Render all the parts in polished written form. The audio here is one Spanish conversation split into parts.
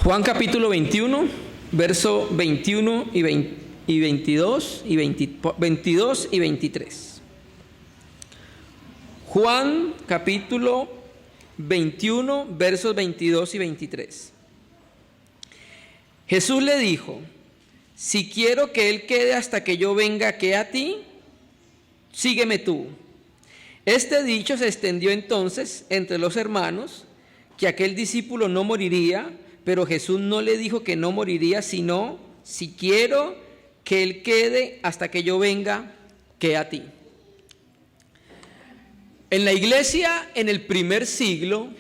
Juan capítulo 21, verso 21 y 22 y 22 y 23. Juan capítulo 21, versos 22 y 23. Jesús le dijo: si quiero que él quede hasta que yo venga, ¿qué a ti? Sígueme tú. Este dicho se extendió entonces entre los hermanos, que aquel discípulo no moriría, pero Jesús no le dijo que no moriría, sino: si quiero que él quede hasta que yo venga, ¿qué a ti? En la iglesia, en el primer siglo,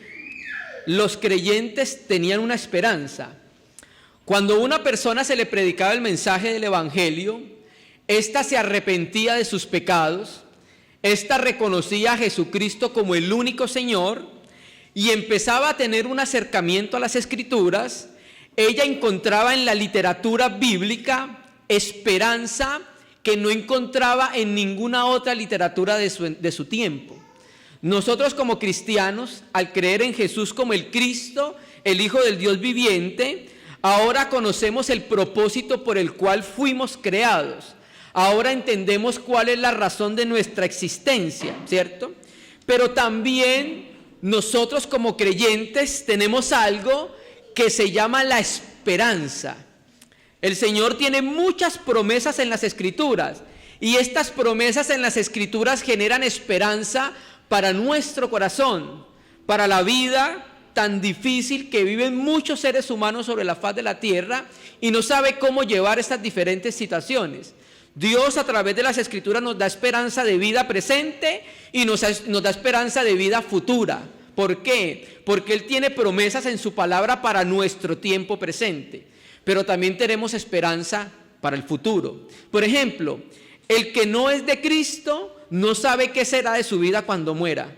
los creyentes tenían una esperanza. Cuando a una persona se le predicaba el mensaje del evangelio, ésta se arrepentía de sus pecados, ésta reconocía a Jesucristo como el único Señor y empezaba a tener un acercamiento a las Escrituras. Ella encontraba en la literatura bíblica esperanza que no encontraba en ninguna otra literatura de su tiempo. Nosotros como cristianos, al creer en Jesús como el Cristo, el Hijo del Dios viviente, ahora conocemos el propósito por el cual fuimos creados. Ahora entendemos cuál es la razón de nuestra existencia, ¿cierto? Pero también nosotros como creyentes tenemos algo que se llama la esperanza. El Señor tiene muchas promesas en las Escrituras, y estas promesas en las Escrituras generan esperanza para nuestro corazón, para la vida tan difícil que viven muchos seres humanos sobre la faz de la tierra y no sabe cómo llevar estas diferentes situaciones. Dios a través de las Escrituras nos da esperanza de vida presente y nos da esperanza de vida futura. ¿Por qué? Porque Él tiene promesas en su palabra para nuestro tiempo presente, pero también tenemos esperanza para el futuro. Por ejemplo, el que no es de Cristo no sabe qué será de su vida cuando muera.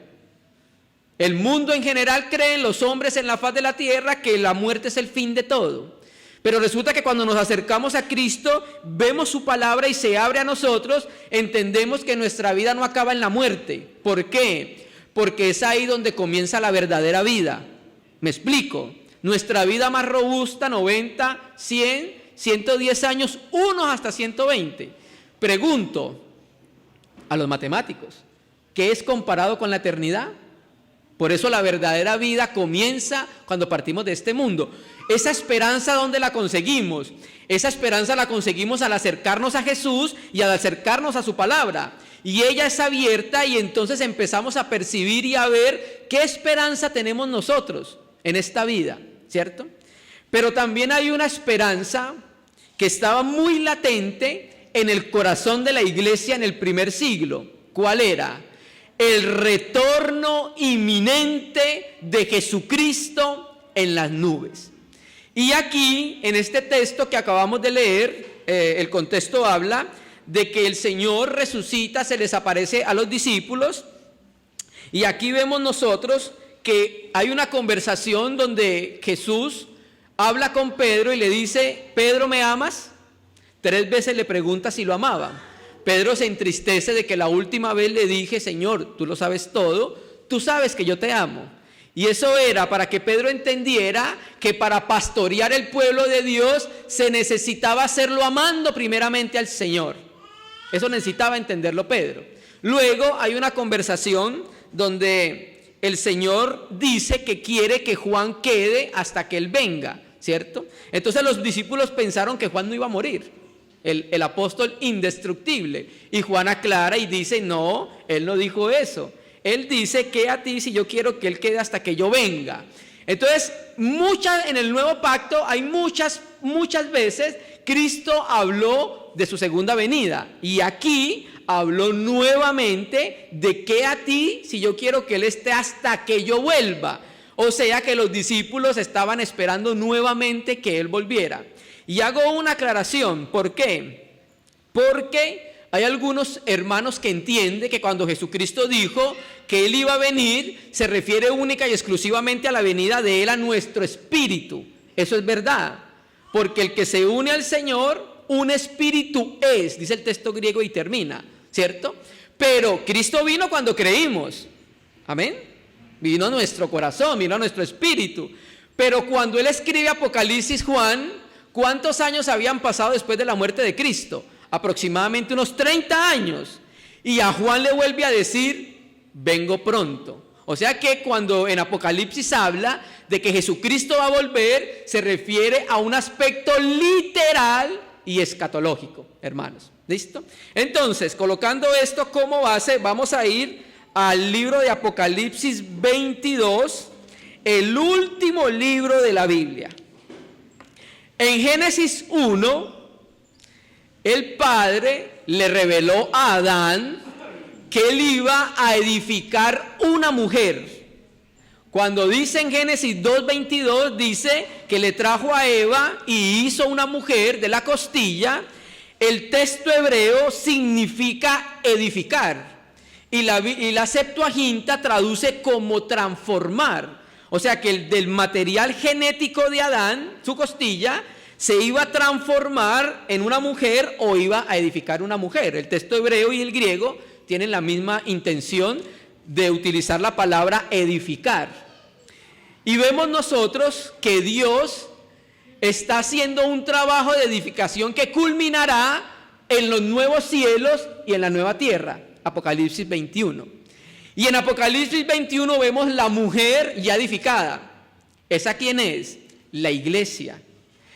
El mundo en general cree en los hombres en la faz de la tierra que la muerte es el fin de todo. Pero resulta que cuando nos acercamos a Cristo, vemos su palabra y se abre a nosotros, entendemos que nuestra vida no acaba en la muerte. ¿Por qué? Porque es ahí donde comienza la verdadera vida. ¿Me explico? Nuestra vida más robusta, 90, 100, 110 años, unos hasta 120. Pregunto a los matemáticos, ¿qué es comparado con la eternidad? Por eso la verdadera vida comienza cuando partimos de este mundo. Esa esperanza, ¿dónde la conseguimos? Esa esperanza la conseguimos al acercarnos a Jesús y al acercarnos a su palabra. Y ella es abierta y entonces empezamos a percibir y a ver qué esperanza tenemos nosotros en esta vida, ¿cierto? Pero también hay una esperanza que estaba muy latente en el corazón de la iglesia en el primer siglo. ¿Cuál era? El retorno inminente de Jesucristo en las nubes. Y aquí, en este texto que acabamos de leer, el contexto habla de que el Señor resucita, se les aparece a los discípulos, y aquí vemos nosotros que hay una conversación donde Jesús habla con Pedro y le dice: Pedro, ¿me amas? 3 veces le pregunta si lo amaba. Pedro se entristece de que la última vez le dije: Señor, tú lo sabes todo, tú sabes que yo te amo. Y eso era para que Pedro entendiera que para pastorear el pueblo de Dios se necesitaba hacerlo amando primeramente al Señor. Eso necesitaba entenderlo Pedro. Luego hay una conversación donde el Señor dice que quiere que Juan quede hasta que Él venga, ¿cierto? Entonces los discípulos pensaron que Juan no iba a morir, el apóstol indestructible. Y Juan aclara y dice: no, él no dijo eso. Él dice: que a ti si yo quiero que él quede hasta que yo venga. Entonces, en el nuevo pacto hay muchas veces Cristo habló de su segunda venida. Y aquí habló nuevamente de que a ti si yo quiero que él esté hasta que yo vuelva. O sea que los discípulos estaban esperando nuevamente que él volviera. Y hago una aclaración. ¿Por qué? Porque hay algunos hermanos que entienden que cuando Jesucristo dijo que Él iba a venir, se refiere única y exclusivamente a la venida de Él a nuestro espíritu. Eso es verdad, porque el que se une al Señor, un espíritu es, dice el texto griego y termina, ¿cierto? Pero Cristo vino cuando creímos, amén. Vino a nuestro corazón, vino a nuestro espíritu. Pero cuando él escribe Apocalipsis, Juan, ¿cuántos años habían pasado después de la muerte de Cristo? Aproximadamente unos 30 años. Y a Juan le vuelve a decir, vengo pronto. O sea que cuando en Apocalipsis habla de que Jesucristo va a volver, se refiere a un aspecto literal y escatológico, hermanos. ¿Listo? Entonces, colocando esto como base, vamos a ir al libro de Apocalipsis 22, el último libro de la Biblia. En Génesis 1, el Padre le reveló a Adán que él iba a edificar una mujer. Cuando dice en Génesis 2:22, dice que le trajo a Eva y hizo una mujer de la costilla. El texto hebreo significa edificar y la Septuaginta traduce como transformar. O sea que del material genético de Adán, su costilla, se iba a transformar en una mujer o iba a edificar una mujer. El texto hebreo y el griego tienen la misma intención de utilizar la palabra edificar. Y vemos nosotros que Dios está haciendo un trabajo de edificación que culminará en los nuevos cielos y en la nueva tierra. Apocalipsis 21. Y en Apocalipsis 21 vemos la mujer ya edificada. ¿Esa quién es? La iglesia.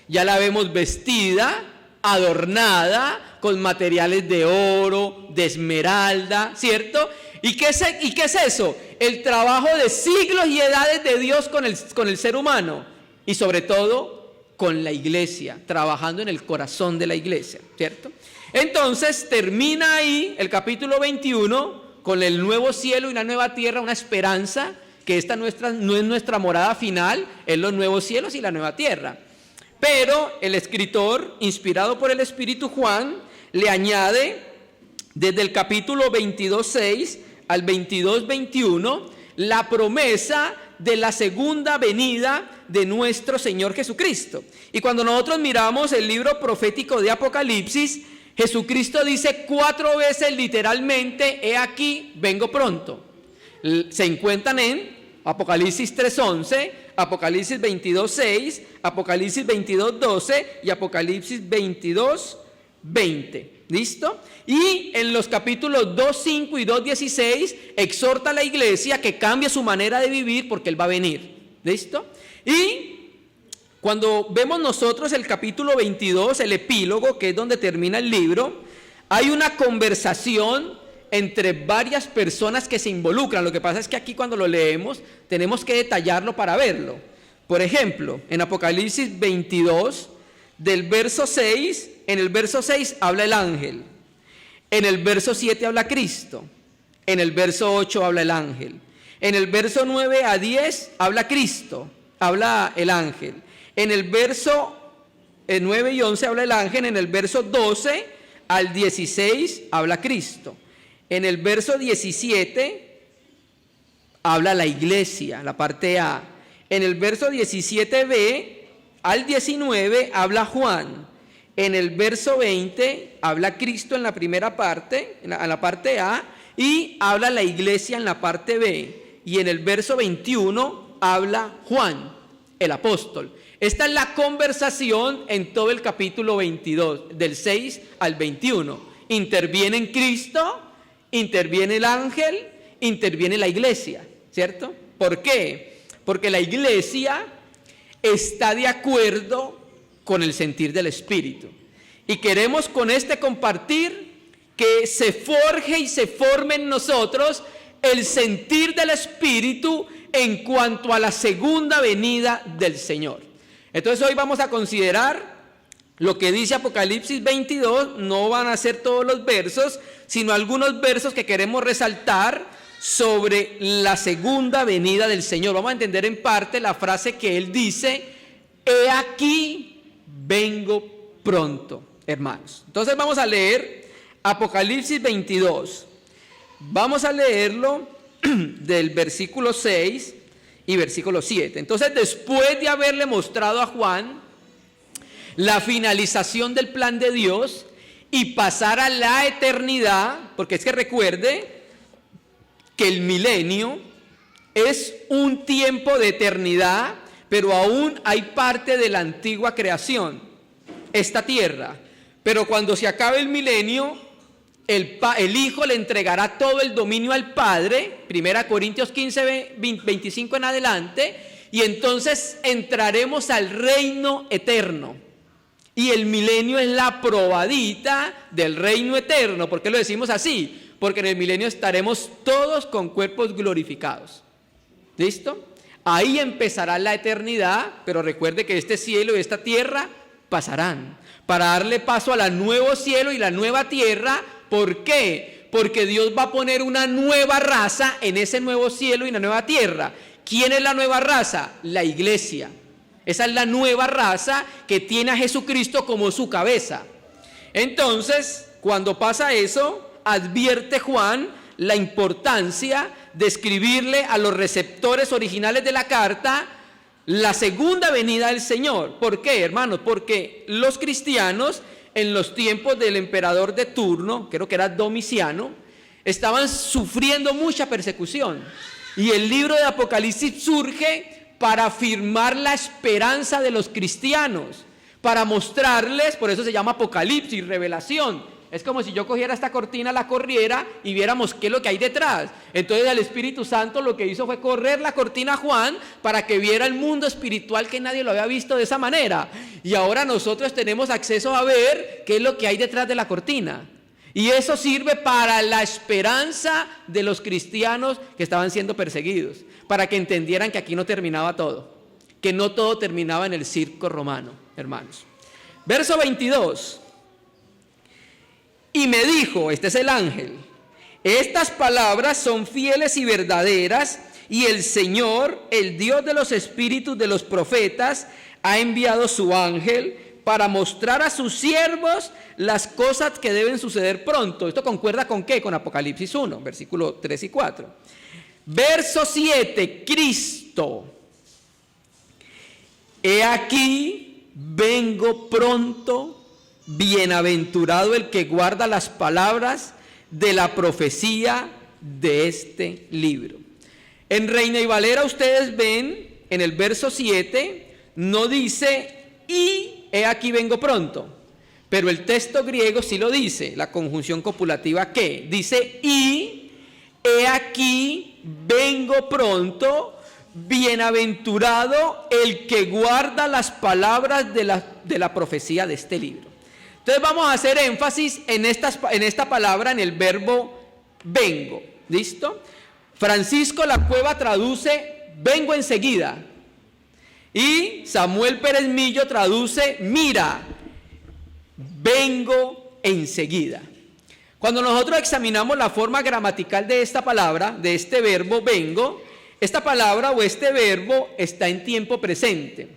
Ya la vemos vestida, adornada, con materiales de oro, de esmeralda, ¿cierto? ¿Y qué es eso? El trabajo de siglos y edades de Dios con el ser humano. Y sobre todo, con la iglesia, trabajando en el corazón de la iglesia, ¿cierto? Entonces, termina ahí el capítulo 21 con el nuevo cielo y una nueva tierra, una esperanza, que esta no es nuestra morada final, es los nuevos cielos y la nueva tierra. Pero el escritor, inspirado por el Espíritu Juan, le añade desde el capítulo 22:6 al 22:21 la promesa de la segunda venida de nuestro Señor Jesucristo. Y cuando nosotros miramos el libro profético de Apocalipsis, Jesucristo dice 4 veces literalmente, he aquí, vengo pronto. Se encuentran en Apocalipsis 3:11, Apocalipsis 22:6, Apocalipsis 22:12 y Apocalipsis 22:20. ¿Listo? Y en los capítulos 2:5 y 2:16 exhorta a la iglesia que cambie su manera de vivir porque Él va a venir. ¿Listo? Y cuando vemos nosotros el capítulo 22, el epílogo, que es donde termina el libro, hay una conversación entre varias personas que se involucran. Lo que pasa es que aquí cuando lo leemos tenemos que detallarlo para verlo. Por ejemplo, en Apocalipsis 22, del verso 6, en el verso 6 habla el ángel, en el verso 7 habla Cristo, en el verso 8 habla el ángel, en el verso 9 a 10 habla Cristo, habla el ángel, en el verso 9 y 11 habla el ángel, en el verso 12 al 16 habla Cristo. En el verso 17 habla la iglesia, la parte A. En el verso 17b al 19 habla Juan. En el verso 20 habla Cristo en la primera parte, en la parte A, y habla la iglesia en la parte B. Y en el verso 21 habla Juan, el apóstol. Esta es la conversación en todo el capítulo 22, del 6 al 21. Interviene en Cristo, interviene el ángel, interviene la iglesia, ¿cierto? ¿Por qué? Porque la iglesia está de acuerdo con el sentir del Espíritu. Y queremos con este compartir que se forje y se forme en nosotros el sentir del Espíritu en cuanto a la segunda venida del Señor. Entonces hoy vamos a considerar lo que dice Apocalipsis 22, no van a ser todos los versos, sino algunos versos que queremos resaltar sobre la segunda venida del Señor. Vamos a entender en parte la frase que Él dice, he aquí, vengo pronto, hermanos. Entonces vamos a leer Apocalipsis 22. Vamos a leerlo del versículo 6 y versículo 7. Entonces, después de haberle mostrado a Juan la finalización del plan de Dios y pasar a la eternidad, porque es que recuerde que el milenio es un tiempo de eternidad, pero aún hay parte de la antigua creación, esta tierra. Pero cuando se acabe el milenio, el Hijo le entregará todo el dominio al Padre, 1 Corintios 15, 25 en adelante, y entonces entraremos al reino eterno. Y el milenio es la probadita del reino eterno. ¿Por qué lo decimos así? Porque en el milenio estaremos todos con cuerpos glorificados. ¿Listo? Ahí empezará la eternidad, pero recuerde que este cielo y esta tierra pasarán, para darle paso a la nuevo cielo y la nueva tierra. ¿Por qué? Porque Dios va a poner una nueva raza en ese nuevo cielo y la nueva tierra. ¿Quién es la nueva raza? La iglesia. Esa es la nueva raza que tiene a Jesucristo como su cabeza. Entonces, cuando pasa eso, advierte Juan la importancia de escribirle a los receptores originales de la carta la segunda venida del Señor. ¿Por qué, hermanos? Porque los cristianos en los tiempos del emperador de turno, creo que era Domiciano, estaban sufriendo mucha persecución. Y el libro de Apocalipsis surge para afirmar la esperanza de los cristianos, para mostrarles, por eso se llama Apocalipsis, revelación. Es como si yo cogiera esta cortina, la corriera y viéramos qué es lo que hay detrás. Entonces el Espíritu Santo lo que hizo fue correr la cortina a Juan para que viera el mundo espiritual que nadie lo había visto de esa manera. Y ahora nosotros tenemos acceso a ver qué es lo que hay detrás de la cortina. Y eso sirve para la esperanza de los cristianos que estaban siendo perseguidos, para que entendieran que aquí no terminaba todo, que no todo terminaba en el circo romano, hermanos. Verso 22. Y me dijo, este es el ángel, estas palabras son fieles y verdaderas, y el Señor, el Dios de los espíritus de los profetas, ha enviado su ángel para mostrar a sus siervos las cosas que deben suceder pronto. ¿Esto concuerda con qué? Con Apocalipsis 1, versículo 3 y 4. Verso 7, Cristo. He aquí, vengo pronto, bienaventurado el que guarda las palabras de la profecía de este libro. En Reina y Valera ustedes ven, en el verso 7, no dice, y he aquí vengo pronto, pero el texto griego sí lo dice, la conjunción copulativa que dice, y he aquí vengo pronto, bienaventurado el que guarda las palabras de la profecía de este libro. Entonces vamos a hacer énfasis en esta palabra, en el verbo vengo. ¿Listo? Francisco La Cueva traduce vengo enseguida. Y Samuel Pérez Millo traduce mira, vengo enseguida. Cuando nosotros examinamos la forma gramatical de esta palabra, de este verbo vengo, esta palabra o este verbo está en tiempo presente.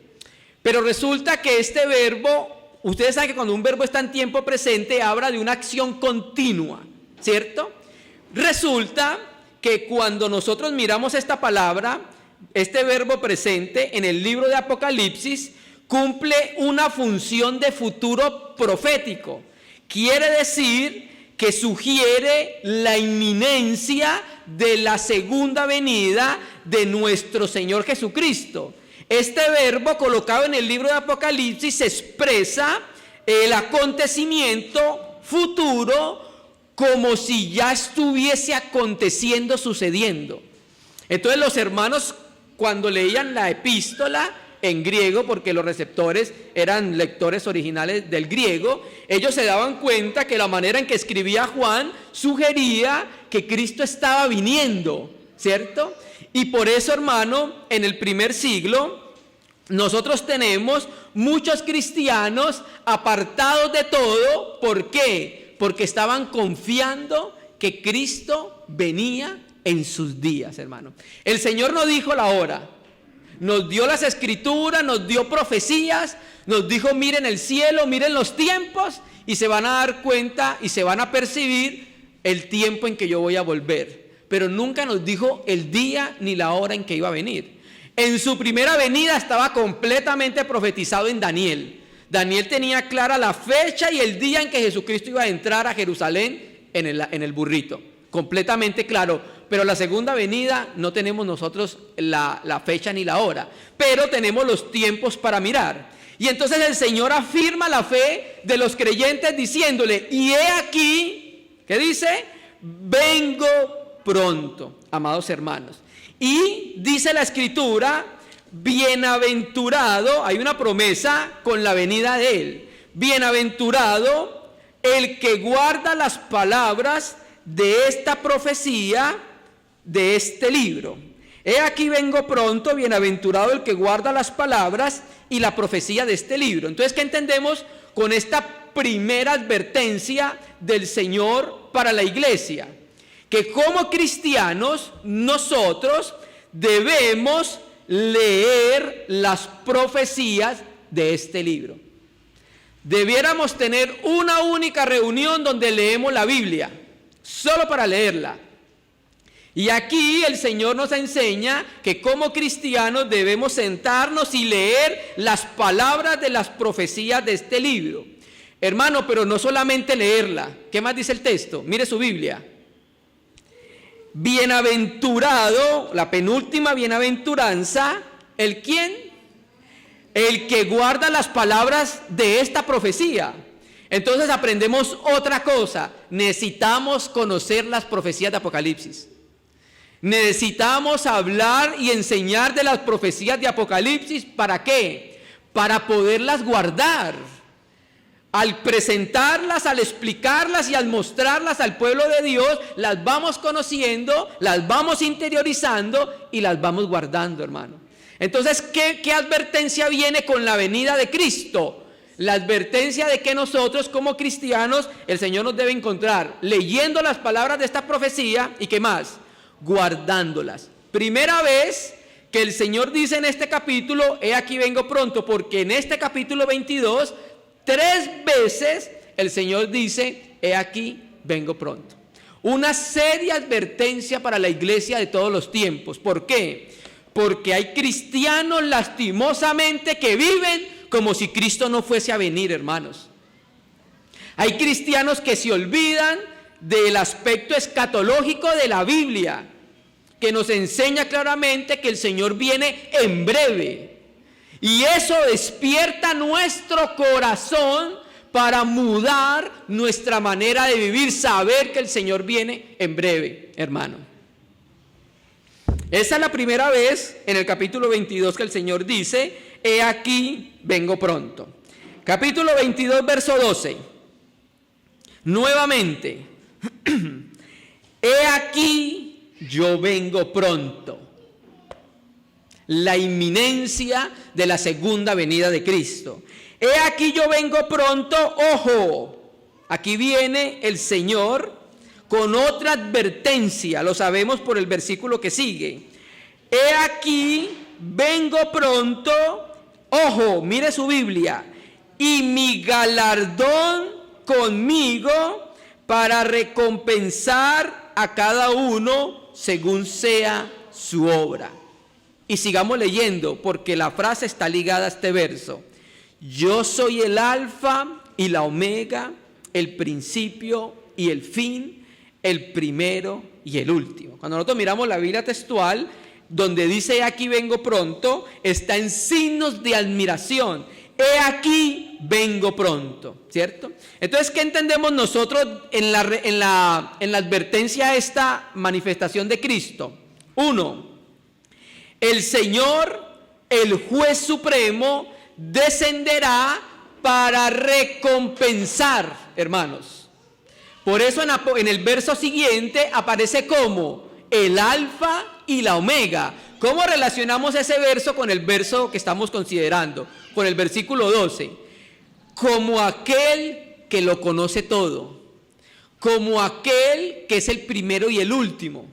Pero resulta que este verbo, ustedes saben que cuando un verbo está en tiempo presente habla de una acción continua, ¿cierto? Resulta que cuando nosotros miramos esta palabra, este verbo presente en el libro de Apocalipsis cumple una función de futuro profético. Quiere decir que sugiere la inminencia de la segunda venida de nuestro Señor Jesucristo. Este verbo colocado en el libro de Apocalipsis expresa el acontecimiento futuro como si ya estuviese aconteciendo, sucediendo. Entonces los hermanos, cuando leían la epístola en griego, porque los receptores eran lectores originales del griego, ellos se daban cuenta que la manera en que escribía Juan sugería que Cristo estaba viniendo, ¿cierto? Y por eso, hermano, en el primer siglo, nosotros tenemos muchos cristianos apartados de todo. ¿Por qué? Porque estaban confiando que Cristo venía en sus días, hermano. El Señor nos dijo la hora, nos dio las escrituras, nos dio profecías, nos dijo miren el cielo, miren los tiempos y se van a dar cuenta y se van a percibir el tiempo en que yo voy a volver. Pero nunca nos dijo el día ni la hora en que iba a venir. En su primera venida estaba completamente profetizado en Daniel. Daniel tenía clara la fecha y el día en que Jesucristo iba a entrar a Jerusalén en el burrito. Completamente claro. pero la segunda venida no tenemos nosotros la fecha ni la hora, pero tenemos los tiempos para mirar. Y entonces el Señor afirma la fe de los creyentes diciéndole, y he aquí, ¿qué dice? Vengo pronto, amados hermanos. Y dice la Escritura, bienaventurado, hay una promesa con la venida de Él, bienaventurado el que guarda las palabras de esta profecía, de este libro. He aquí vengo pronto, bienaventurado el que guarda las palabras y la profecía de este libro. Entonces, ¿qué entendemos con esta primera advertencia del Señor para la iglesia? Que como cristianos nosotros debemos leer las profecías de este libro. Debiéramos tener una única reunión donde leemos la Biblia, solo para leerla. Y aquí el Señor nos enseña que como cristianos debemos sentarnos y leer las palabras de las profecías de este libro. Hermano, pero no solamente leerla. ¿Qué más dice el texto? Mire su Biblia. Bienaventurado, la penúltima bienaventuranza, ¿el quién? El que guarda las palabras de esta profecía. Entonces aprendemos otra cosa. Necesitamos conocer las profecías de Apocalipsis. Necesitamos hablar y enseñar de las profecías de Apocalipsis. ¿Para qué? Para poderlas guardar. Al presentarlas, al explicarlas y al mostrarlas al pueblo de Dios, las vamos conociendo, las vamos interiorizando y las vamos guardando, hermano. Entonces, ¿qué advertencia viene con la venida de Cristo? La advertencia de que nosotros como cristianos, el Señor nos debe encontrar leyendo las palabras de esta profecía y ¿qué más? Guardándolas. Primera vez que el Señor dice en este capítulo, he aquí vengo pronto, porque en este capítulo 22, 3 veces el Señor dice, he aquí vengo pronto. Una seria advertencia para la iglesia de todos los tiempos. ¿Por qué? Porque hay cristianos lastimosamente que viven como si Cristo no fuese a venir, hermanos. Hay cristianos que se olvidan del aspecto escatológico de la Biblia, que nos enseña claramente que el Señor viene en breve. Y eso despierta nuestro corazón para mudar nuestra manera de vivir, saber que el Señor viene en breve, hermano. Esa es la primera vez en el capítulo 22 que el Señor dice, he aquí vengo pronto. Capítulo 22, verso 12. Nuevamente, he aquí yo vengo pronto. La inminencia de la segunda venida de Cristo. He aquí yo vengo pronto, ojo, aquí viene el Señor con otra advertencia, lo sabemos por el versículo que sigue. He aquí vengo pronto, ojo, mire su Biblia, y mi galardón conmigo para recompensar a cada uno según sea su obra. Y sigamos leyendo, porque la frase está ligada a este verso. Yo soy el alfa y la omega, el principio y el fin, el primero y el último. Cuando nosotros miramos la Biblia textual, donde dice aquí vengo pronto, está en signos de admiración. He aquí vengo pronto, ¿cierto? Entonces, ¿qué entendemos nosotros en la advertencia a esta manifestación de Cristo? 1. El Señor, el juez supremo, descenderá para recompensar, hermanos. Por eso en el verso siguiente aparece como el alfa y la omega. ¿Cómo relacionamos ese verso con el verso que estamos considerando? Con el versículo 12. Como aquel que lo conoce todo, como aquel que es el primero y el último,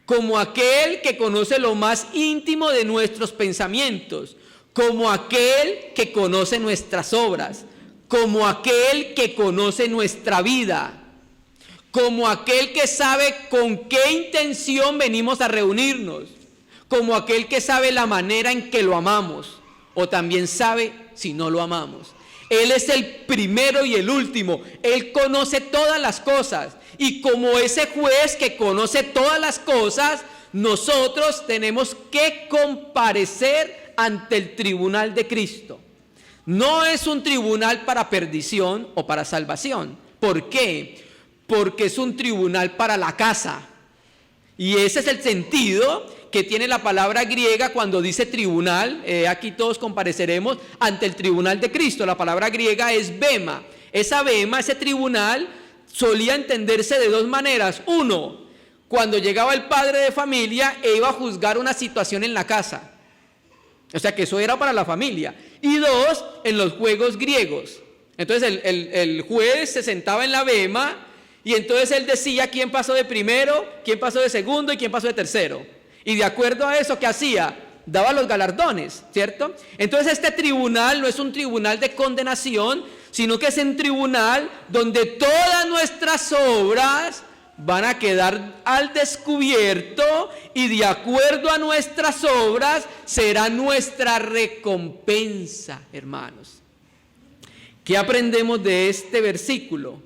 como aquel que conoce lo más íntimo de nuestros pensamientos, como aquel que conoce nuestras obras, como aquel que conoce nuestra vida, como aquel que sabe con qué intención venimos a reunirnos, como aquel que sabe la manera en que lo amamos, o también sabe si no lo amamos. Él es el primero y el último. Él conoce todas las cosas. Y como ese juez que conoce todas las cosas, nosotros tenemos que comparecer ante el tribunal de Cristo. No es un tribunal para perdición o para salvación. ¿Por qué? Porque es un tribunal para la casa. Y ese es el sentido que tiene la palabra griega cuando dice tribunal. Aquí todos compareceremos ante el tribunal de Cristo. La palabra griega es bema. Esa bema, ese tribunal, solía entenderse de dos maneras. Uno, cuando llegaba el padre de familia e iba a juzgar una situación en la casa. O sea que eso era para la familia. Y dos, en los juegos griegos. Entonces el juez se sentaba en la bema y entonces él decía quién pasó de primero, quién pasó de segundo y quién pasó de tercero. Y de acuerdo a eso, ¿qué hacía? Daba los galardones, ¿cierto? Entonces este tribunal no es un tribunal de condenación, sino que es un tribunal donde todas nuestras obras van a quedar al descubierto y de acuerdo a nuestras obras será nuestra recompensa, hermanos. ¿Qué aprendemos de este versículo?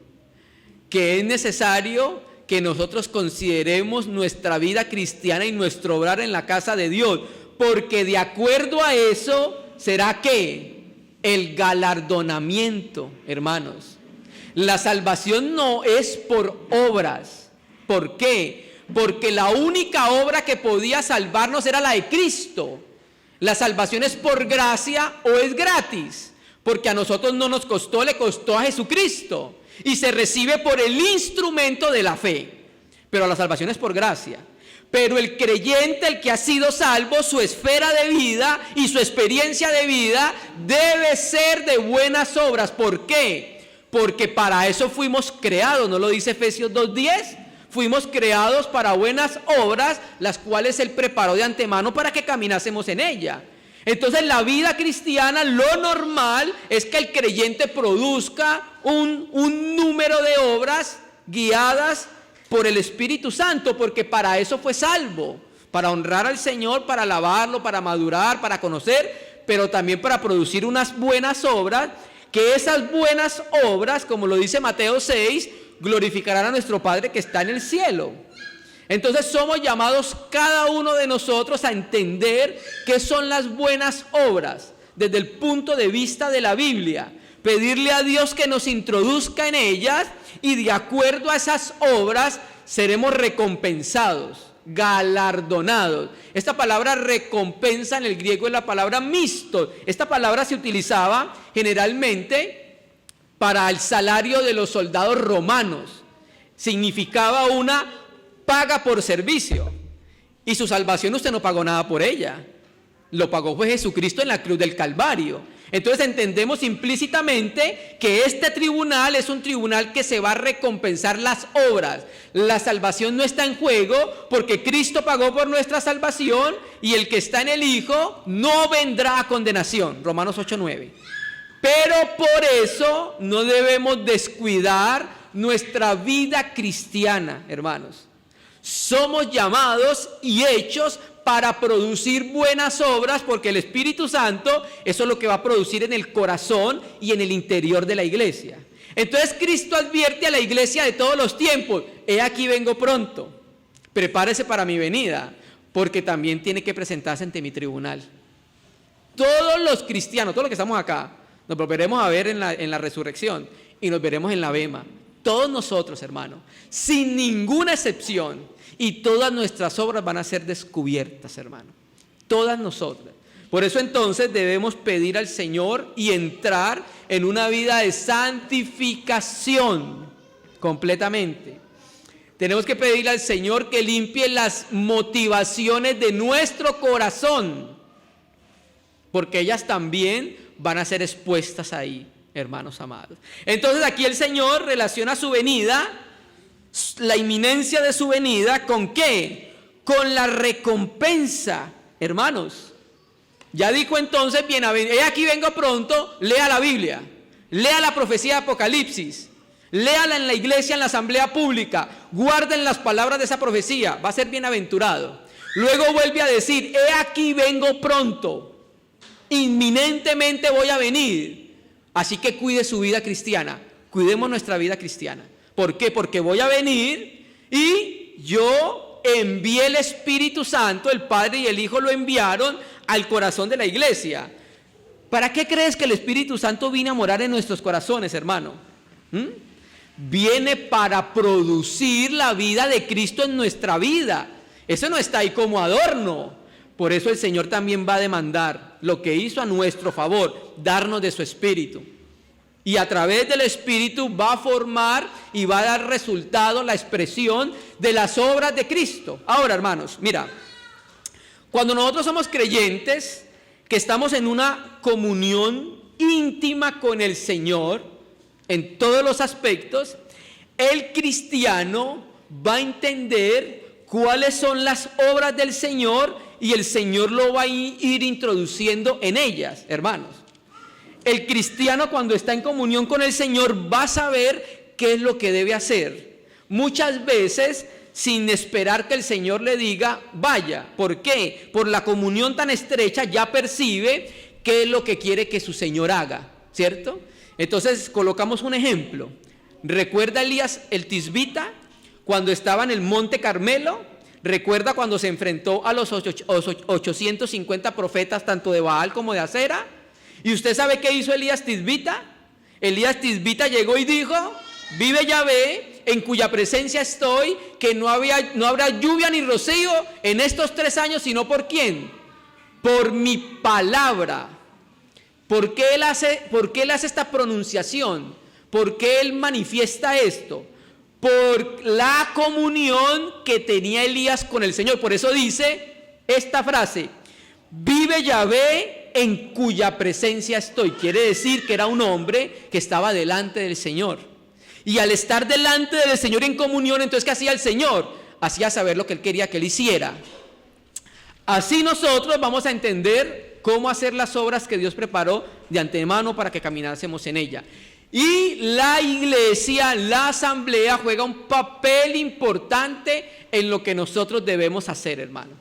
Que es necesario que nosotros consideremos nuestra vida cristiana y nuestro obrar en la casa de Dios, porque de acuerdo a eso será ¿qué? El galardonamiento, hermanos. La salvación no es por obras. ¿Por qué? Porque la única obra que podía salvarnos era la de Cristo. La salvación es por gracia o es gratis, porque a nosotros no nos costó, le costó a Jesucristo. Y se recibe por el instrumento de la fe. Pero la salvación es por gracia. Pero el creyente, el que ha sido salvo, su esfera de vida y su experiencia de vida debe ser de buenas obras. ¿Por qué? Porque para eso fuimos creados, ¿no lo dice Efesios 2:10? Fuimos creados para buenas obras, las cuales Él preparó de antemano para que caminásemos en ella. Entonces la vida cristiana, lo normal es que el creyente produzca un número de obras guiadas por el Espíritu Santo, porque para eso fue salvo, para honrar al Señor, para alabarlo, para madurar, para conocer, pero también para producir unas buenas obras, que esas buenas obras, como lo dice Mateo 6, glorificarán a nuestro Padre que está en el cielo. Entonces somos llamados cada uno de nosotros a entender qué son las buenas obras desde el punto de vista de la Biblia, pedirle a Dios que nos introduzca en ellas y de acuerdo a esas obras seremos recompensados, galardonados. Esta palabra recompensa en el griego es la palabra mistos. Esta palabra se utilizaba generalmente para el salario de los soldados romanos. Significaba una paga por servicio. Y su salvación usted no pagó nada por ella. Lo pagó fue Jesucristo en la cruz del Calvario. Entonces entendemos implícitamente que este tribunal es un tribunal que se va a recompensar las obras. La salvación no está en juego porque Cristo pagó por nuestra salvación y el que está en el Hijo no vendrá a condenación. Romanos 8:9. Pero por eso no debemos descuidar nuestra vida cristiana, hermanos. Somos llamados y hechos para producir buenas obras porque el Espíritu Santo, eso es lo que va a producir en el corazón y en el interior de la iglesia. Entonces Cristo advierte a la iglesia de todos los tiempos: he aquí vengo pronto, prepárese para mi venida, porque también tiene que presentarse ante mi tribunal. Todos los cristianos, todos los que estamos acá, nos volveremos a ver en la resurrección y nos veremos en la bema. Todos nosotros, hermano, sin ninguna excepción, y todas nuestras obras van a ser descubiertas, hermano. Todas nosotras. Por eso entonces debemos pedir al Señor y entrar en una vida de santificación completamente. Tenemos que pedirle al Señor que limpie las motivaciones de nuestro corazón, porque ellas también van a ser expuestas ahí, hermanos amados. Entonces aquí el Señor relaciona su venida, la inminencia de su venida, ¿con qué? Con la recompensa, hermanos. Ya dijo entonces, he aquí vengo pronto. Lea la Biblia, lea la profecía de Apocalipsis, léala en la iglesia, en la asamblea pública, guarden las palabras de esa profecía, va a ser bienaventurado. Luego vuelve a decir, he aquí vengo pronto, inminentemente voy a venir. Así que cuide su vida cristiana, cuidemos nuestra vida cristiana, ¿Por qué? Porque voy a venir y yo envié el Espíritu Santo, el Padre y el Hijo lo enviaron al corazón de la iglesia. ¿Para qué crees que el Espíritu Santo vino a morar en nuestros corazones, hermano? Viene para producir la vida de Cristo en nuestra vida. Eso no está ahí como adorno. Por eso el Señor también va a demandar lo que hizo a nuestro favor, darnos de su Espíritu. Y a través del Espíritu va a formar y va a dar resultado la expresión de las obras de Cristo. Ahora, hermanos, mira, cuando nosotros somos creyentes, que estamos en una comunión íntima con el Señor, en todos los aspectos, el cristiano va a entender cuáles son las obras del Señor y el Señor lo va a ir introduciendo en ellas, hermanos. El cristiano, cuando está en comunión con el Señor, va a saber qué es lo que debe hacer. Muchas veces sin esperar que el Señor le diga vaya. ¿Por qué? Por la comunión tan estrecha ya percibe qué es lo que quiere que su Señor haga, ¿cierto? Entonces colocamos un ejemplo. ¿Recuerda Elías el Tisbita cuando estaba en el monte Carmelo? ¿Recuerda cuando se enfrentó a los 850 profetas tanto de Baal como de Acera? ¿Y usted sabe qué hizo Elías Tisbita? Elías Tisbita llegó y dijo: vive Yahvé, en cuya presencia estoy, que no habrá lluvia ni rocío en estos 3 años, sino ¿por quién? Por mi palabra. ¿Por qué él hace esta pronunciación? ¿Por qué él manifiesta esto? Por la comunión que tenía Elías con el Señor. Por eso dice esta frase: vive Yahvé, en cuya presencia estoy. Quiere decir que era un hombre que estaba delante del Señor. Y al estar delante del Señor en comunión, entonces ¿qué hacía el Señor? Hacía saber lo que él quería que él hiciera. Así nosotros vamos a entender cómo hacer las obras que Dios preparó de antemano para que caminásemos en ella. Y la iglesia, la asamblea, juega un papel importante en lo que nosotros debemos hacer, hermano.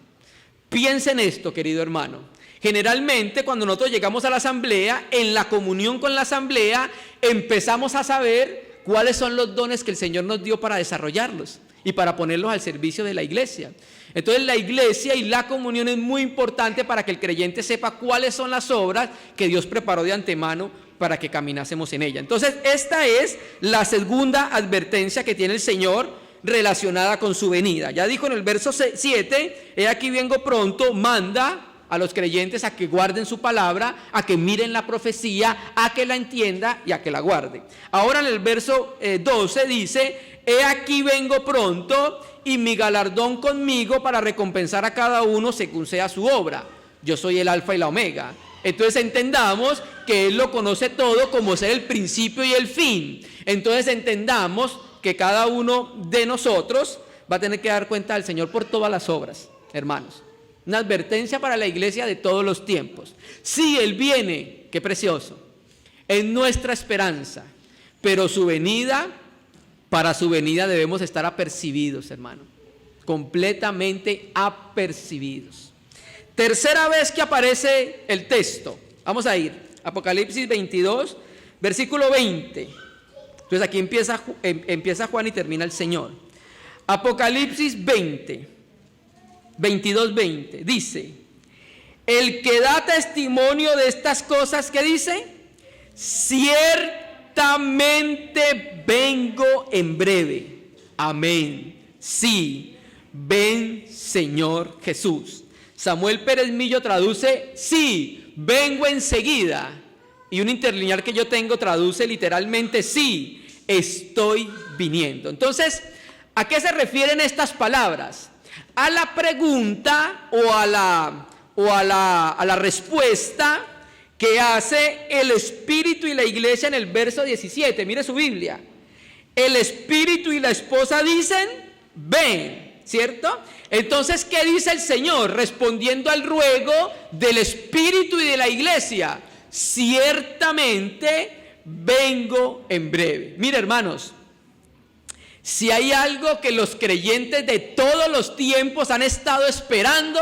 Piensa en esto, querido hermano. Generalmente cuando nosotros llegamos a la asamblea, en la comunión con la asamblea, empezamos a saber cuáles son los dones que el Señor nos dio para desarrollarlos y para ponerlos al servicio de la iglesia. Entonces la iglesia y la comunión es muy importante para que el creyente sepa cuáles son las obras que Dios preparó de antemano para que caminásemos en ella. Entonces esta es la segunda advertencia que tiene el Señor relacionada con su venida. Ya dijo en el verso 7, he aquí vengo pronto, manda a los creyentes a que guarden su palabra, a que miren la profecía, a que la entienda y a que la guarde. Ahora en el verso 12 dice, he aquí vengo pronto y mi galardón conmigo para recompensar a cada uno según sea su obra. Yo soy el alfa y la omega. Entonces entendamos que Él lo conoce todo como ser el principio y el fin. Entonces entendamos que cada uno de nosotros va a tener que dar cuenta al Señor por todas las obras, hermanos. Una advertencia para la iglesia de todos los tiempos. Sí, Él viene, qué precioso, es nuestra esperanza, pero su venida, para su venida debemos estar apercibidos, hermano, completamente apercibidos. Tercera vez que aparece el texto, vamos a ir, Apocalipsis 22, versículo 20. Entonces aquí empieza Juan y termina el Señor. Apocalipsis 22:20, dice, el que da testimonio de estas cosas, ¿qué dice? Ciertamente vengo en breve. Amén. Sí, ven Señor Jesús. Samuel Pérez Millo traduce, sí, vengo enseguida. Y un interlineal que yo tengo traduce literalmente, sí, estoy viniendo. Entonces, ¿a qué se refieren estas palabras? A la pregunta o a la respuesta que hace el Espíritu y la iglesia en el verso 17. Mire su Biblia. El Espíritu y la esposa dicen, ven, ¿cierto? Entonces, ¿qué dice el Señor? Respondiendo al ruego del Espíritu y de la iglesia. Ciertamente vengo en breve. Mire, hermanos, si hay algo que los creyentes de todos los tiempos han estado esperando,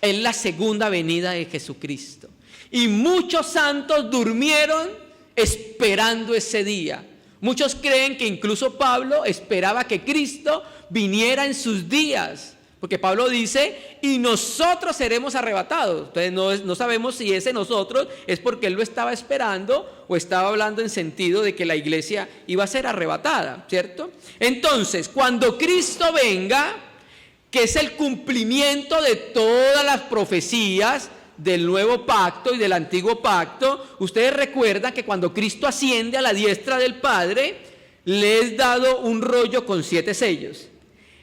es la segunda venida de Jesucristo. Y muchos santos durmieron esperando ese día. Muchos creen que incluso Pablo esperaba que Cristo viniera en sus días, porque Pablo dice, y nosotros seremos arrebatados. Entonces no sabemos si ese nosotros es porque él lo estaba esperando o estaba hablando en sentido de que la iglesia iba a ser arrebatada, ¿cierto? Entonces, cuando Cristo venga, que es el cumplimiento de todas las profecías del nuevo pacto y del antiguo pacto, ustedes recuerdan que cuando Cristo asciende a la diestra del Padre, le es dado un rollo con 7 sellos.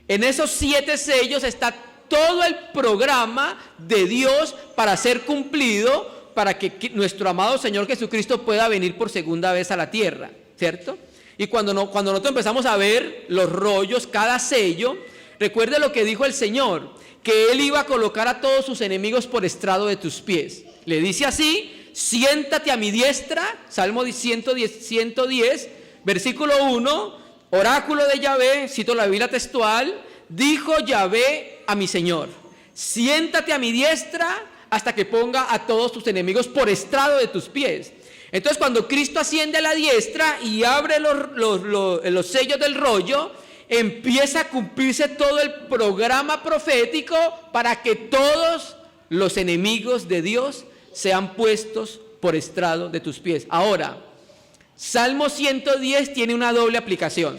En esos 7 sellos está todo el programa de Dios para ser cumplido, para que nuestro amado Señor Jesucristo pueda venir por segunda vez a la tierra, ¿cierto? Y cuando nosotros empezamos a ver los rollos, cada sello, recuerde lo que dijo el Señor, que Él iba a colocar a todos sus enemigos por estrado de tus pies. Le dice así, siéntate a mi diestra, Salmo 110, versículo 1, oráculo de Yahvé, cito la Biblia textual, dijo Yahvé a mi Señor, siéntate a mi diestra hasta que ponga a todos tus enemigos por estrado de tus pies. Entonces cuando Cristo asciende a la diestra y abre los sellos del rollo, empieza a cumplirse todo el programa profético para que todos los enemigos de Dios sean puestos por estrado de tus pies. Ahora, Salmo 110 tiene una doble aplicación.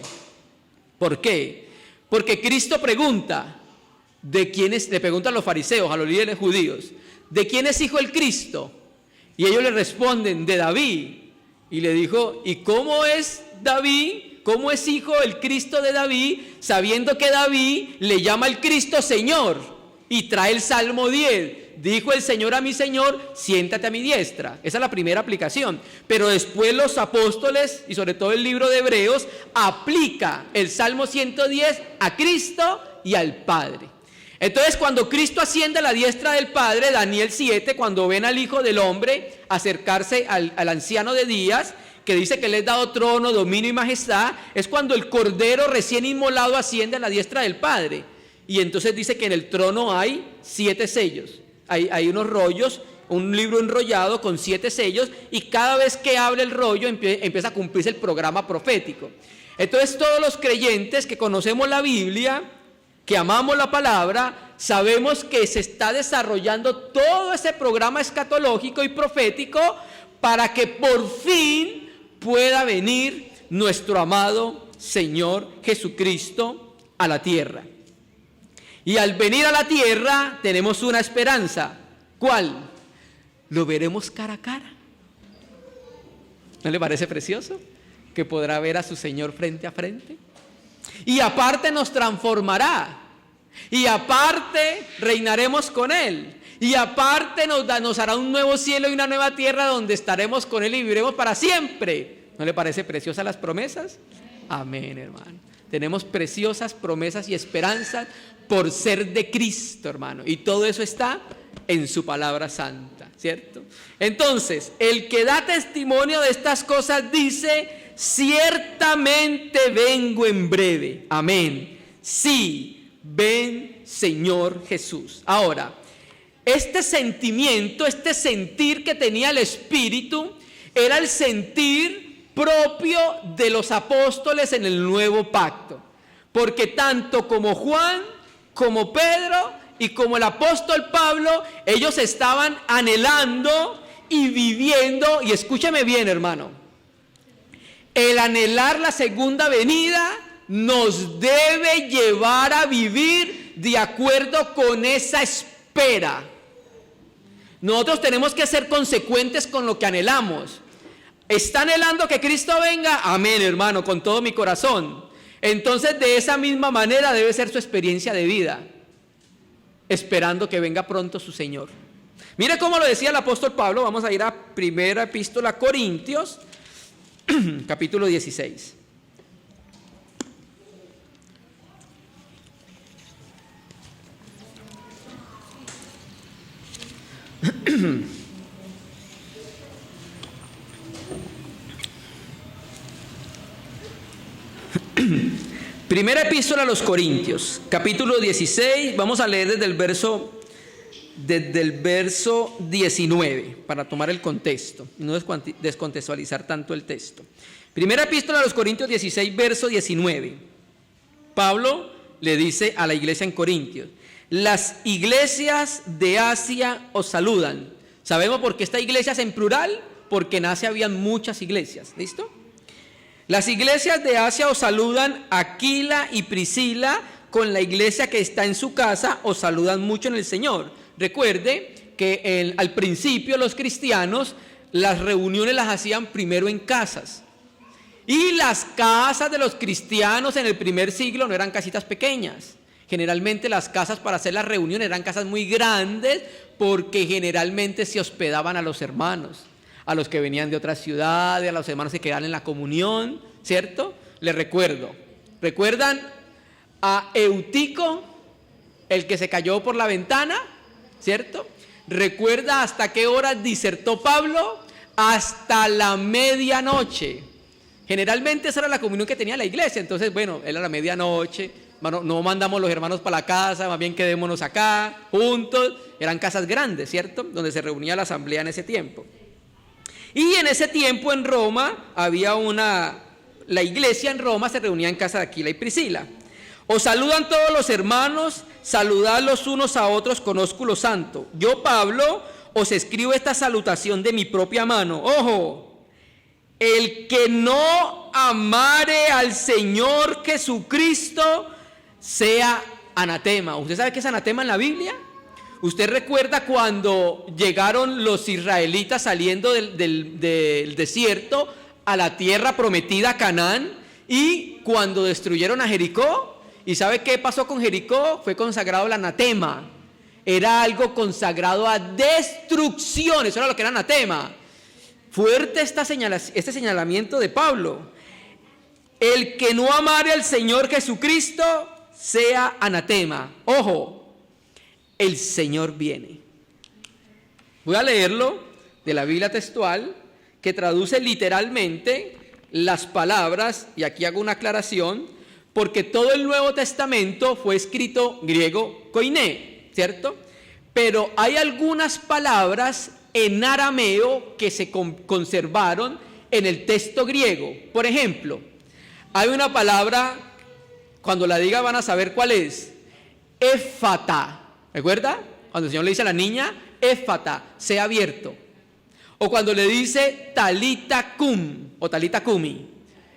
¿Por qué? Porque Cristo pregunta, le preguntan a los fariseos, a los líderes judíos, ¿de quién es hijo el Cristo? Y ellos le responden, de David. Y le dijo, ¿y cómo es David? ¿Cómo es hijo el Cristo de David, sabiendo que David le llama al Cristo Señor? Y trae el Salmo 10. Dijo el Señor a mi Señor, siéntate a mi diestra. Esa es la primera aplicación. Pero después los apóstoles, y sobre todo el libro de Hebreos, aplica el Salmo 110 a Cristo y al Padre. Entonces, cuando Cristo asciende a la diestra del Padre, Daniel 7, cuando ven al Hijo del Hombre acercarse al anciano de días, que dice que le es dado trono, dominio y majestad, es cuando el Cordero recién inmolado asciende a la diestra del Padre. Y entonces dice que en el trono hay 7 sellos. Hay unos rollos, un libro enrollado con 7 sellos, y cada vez que abre el rollo empieza a cumplirse el programa profético. Entonces todos los creyentes que conocemos la Biblia, que amamos la palabra, sabemos que se está desarrollando todo ese programa escatológico y profético para que por fin pueda venir nuestro amado Señor Jesucristo a la tierra. Y al venir a la tierra tenemos una esperanza. ¿Cuál? Lo veremos cara a cara. ¿No le parece precioso? Que podrá ver a su Señor frente a frente. Y aparte nos transformará. Y aparte reinaremos con Él. Y aparte nos hará un nuevo cielo y una nueva tierra donde estaremos con Él y viviremos para siempre. ¿No le parece preciosas las promesas? Amén, hermano. Tenemos preciosas promesas y esperanzas por ser de Cristo, hermano. Y todo eso está en su palabra santa, ¿cierto? Entonces, el que da testimonio de estas cosas dice, ciertamente vengo en breve. Amén. Sí, ven, Señor Jesús. Ahora, este sentimiento, este sentir que tenía el Espíritu, era el sentir propio de los apóstoles en el nuevo pacto. Porque tanto como Juan, como Pedro y como el apóstol Pablo, ellos estaban anhelando y viviendo, y escúchame bien, hermano, el anhelar la segunda venida nos debe llevar a vivir de acuerdo con esa espera. Nosotros tenemos que ser consecuentes con lo que anhelamos. ¿Está anhelando que Cristo venga? Amén, hermano, con todo mi corazón. Entonces, de esa misma manera debe ser su experiencia de vida, esperando que venga pronto su Señor. Mire cómo lo decía el apóstol Pablo. Vamos a ir a primera epístola a Corintios, capítulo 16. Primera epístola a los Corintios, capítulo 16, vamos a leer desde el verso 19, para tomar el contexto y no descontextualizar tanto el texto. Primera epístola a los Corintios 16, verso 19. Pablo le dice a la iglesia en Corintios: las iglesias de Asia os saludan. ¿Sabemos por qué esta iglesia es en plural? Porque en Asia habían muchas iglesias. ¿Listo? Las iglesias de Asia os saludan. Aquila y Priscila, con la iglesia que está en su casa, os saludan mucho en el Señor. Recuerde que al principio los cristianos las reuniones las hacían primero en casas. Y las casas de los cristianos en el primer siglo no eran casitas pequeñas. Generalmente las casas para hacer las reuniones eran casas muy grandes, porque generalmente se hospedaban a los hermanos, a los que venían de otras ciudades, a los hermanos que quedaban en la comunión, ¿cierto? Les recuerdo. ¿Recuerdan a Eutico, el que se cayó por la ventana? ¿Cierto? ¿Recuerda hasta qué hora disertó Pablo? Hasta la medianoche. Generalmente esa era la comunión que tenía la iglesia. Entonces, bueno, era la medianoche, no mandamos los hermanos para la casa, más bien quedémonos acá, juntos. Eran casas grandes, ¿cierto? Donde se reunía la asamblea en ese tiempo. Y en ese tiempo en Roma había la iglesia en Roma se reunía en casa de Aquila y Priscila. Os saludan todos los hermanos, saludad los unos a otros con ósculo santo. Yo, Pablo, os escribo esta salutación de mi propia mano. ¡Ojo! El que no amare al Señor Jesucristo sea anatema. ¿Usted sabe qué es anatema en la Biblia? ¿Usted recuerda cuando llegaron los israelitas saliendo del desierto a la tierra prometida, Canaán, y cuando destruyeron a Jericó? ¿Y sabe qué pasó con Jericó? Fue consagrado el anatema. Era algo consagrado a destrucción. Eso era lo que era anatema. Fuerte este señalamiento de Pablo. El que no amare al Señor Jesucristo sea anatema. Ojo, el Señor viene. Voy a leerlo de la Biblia textual, que traduce literalmente las palabras, y aquí hago una aclaración, porque todo el Nuevo Testamento fue escrito griego koiné, ¿cierto? Pero hay algunas palabras en arameo que se conservaron en el texto griego. Por ejemplo, hay una palabra, cuando la diga van a saber cuál es: éfata. ¿Recuerda? Cuando el Señor le dice a la niña, éfata, sea abierto. O cuando le dice talita cum o talita cumi.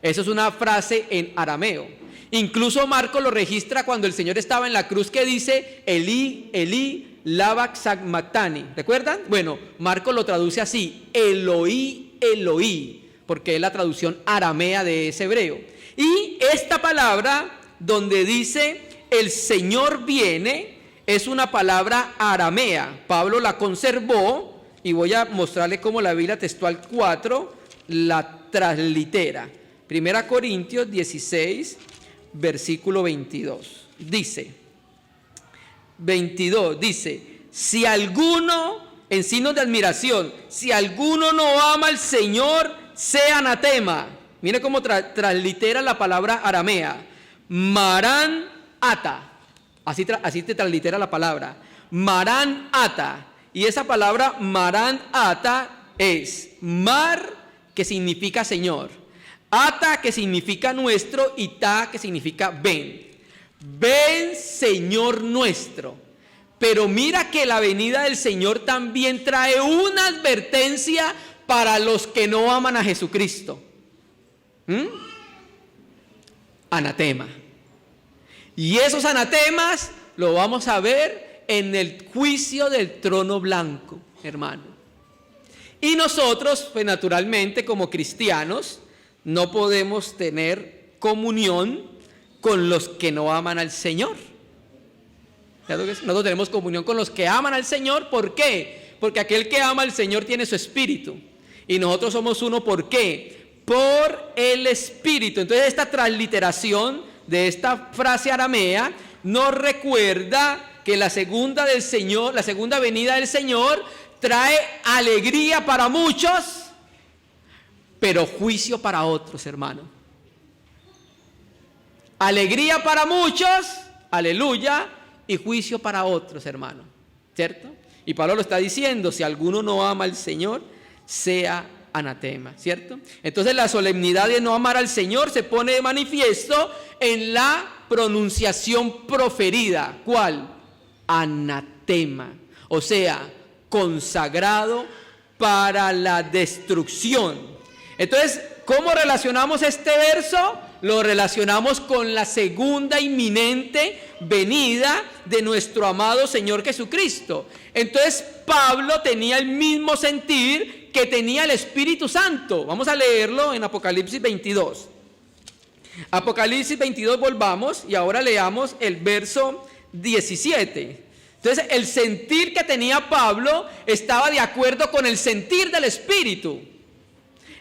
Eso es una frase en arameo. Incluso Marcos lo registra cuando el Señor estaba en la cruz, que dice Elí, Elí, lama sabactani. ¿Recuerdan? Bueno, Marcos lo traduce así: Eloí, Eloí, porque es la traducción aramea de ese hebreo. Y esta palabra donde dice el Señor viene es una palabra aramea. Pablo la conservó y voy a mostrarle cómo la Biblia textual 4 la translitera. 1 Corintios 16, versículo 22. Dice, si alguno, en signos de admiración, si alguno no ama al Señor, sea anatema. Mire cómo translitera la palabra aramea. Marán ata. Así te translitera la palabra. Marán ata. Y esa palabra marán ata es mar, que significa Señor. Ata, que significa nuestro, y ta, que significa ven. Ven, Señor nuestro. Pero mira que la venida del Señor también trae una advertencia para los que no aman a Jesucristo. Anatema. Y esos anatemas lo vamos a ver en el juicio del trono blanco, hermano. Y nosotros, pues naturalmente, como cristianos, no podemos tener comunión con los que no aman al Señor. Nosotros tenemos comunión con los que aman al Señor. ¿Por qué? Porque aquel que ama al Señor tiene su espíritu. Y nosotros somos uno. ¿Por qué? Por el espíritu. Entonces esta transliteración de esta frase aramea nos recuerda que la segunda venida del Señor trae alegría para muchos, pero juicio para otros, hermano. Alegría para muchos, aleluya, y juicio para otros, hermano, ¿cierto? Y Pablo lo está diciendo: si alguno no ama al Señor, sea anatema, ¿cierto? Entonces la solemnidad de no amar al Señor se pone de manifiesto en la pronunciación proferida. ¿Cuál? Anatema, o sea, consagrado para la destrucción. Entonces, ¿cómo relacionamos este verso? Lo relacionamos con la segunda inminente venida de nuestro amado Señor Jesucristo. Entonces, Pablo tenía el mismo sentir que tenía el Espíritu Santo. Vamos a leerlo en Apocalipsis 22. Apocalipsis 22, volvamos y ahora leamos el verso 17. Entonces, el sentir que tenía Pablo estaba de acuerdo con el sentir del Espíritu.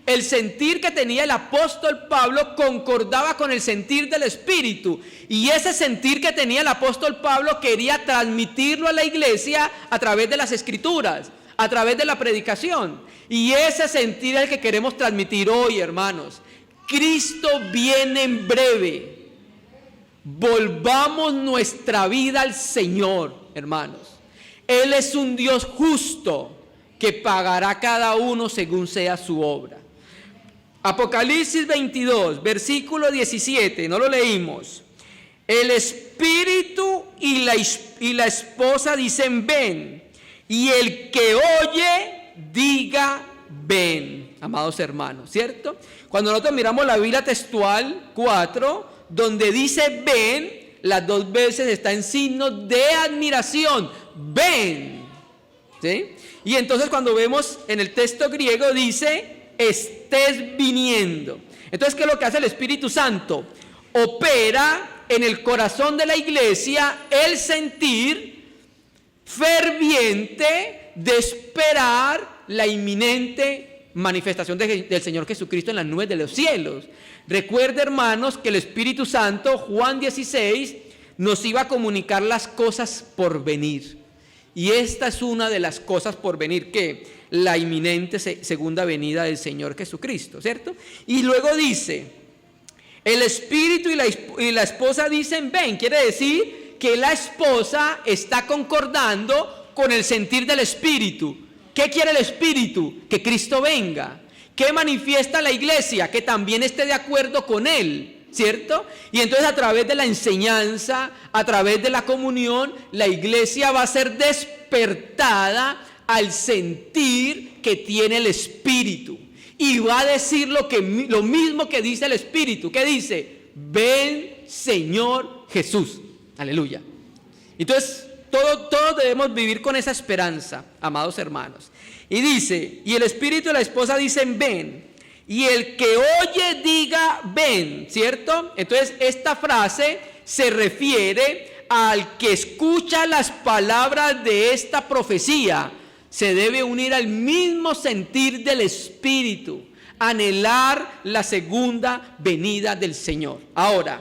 El sentir que tenía el apóstol Pablo concordaba con el sentir del Espíritu. Y ese sentir que tenía el apóstol Pablo quería transmitirlo a la iglesia a través de las Escrituras, a través de la predicación. Y ese sentir es el que queremos transmitir hoy, hermanos. Cristo viene en breve. Volvamos nuestra vida al Señor, hermanos. Él es un Dios justo que pagará a cada uno según sea su obra. Apocalipsis 22, versículo 17, no lo leímos. El Espíritu y la esposa dicen ven, y el que oye diga ven, amados hermanos, ¿cierto? Cuando nosotros miramos la Biblia textual 4, donde dice ven, las dos veces está en signo de admiración, ven, ¿sí? Y entonces cuando vemos en el texto griego dice estés viniendo. Entonces, ¿qué es lo que hace el Espíritu Santo? Opera en el corazón de la iglesia el sentir ferviente de esperar la inminente manifestación del Señor Jesucristo en las nubes de los cielos. Recuerda, hermanos, que el Espíritu Santo, Juan 16, nos iba a comunicar las cosas por venir. Y esta es una de las cosas por venir, que la inminente segunda venida del Señor Jesucristo, ¿cierto? Y luego dice, el Espíritu y la esposa dicen ven, quiere decir que la esposa está concordando con el sentir del Espíritu. ¿Qué quiere el Espíritu? Que Cristo venga. ¿Qué manifiesta la iglesia? Que también esté de acuerdo con Él, ¿cierto? Y entonces a través de la enseñanza, a través de la comunión, la iglesia va a ser despertada al sentir que tiene el Espíritu. Y va a decir lo mismo que dice el Espíritu. ¿Qué dice? Ven, Señor Jesús. Aleluya. Entonces, todos debemos vivir con esa esperanza, amados hermanos. Y dice, y el Espíritu y la esposa dicen ven. Y el que oye diga ven, ¿cierto? Entonces esta frase se refiere al que escucha las palabras de esta profecía. Se debe unir al mismo sentir del Espíritu, anhelar la segunda venida del Señor. Ahora,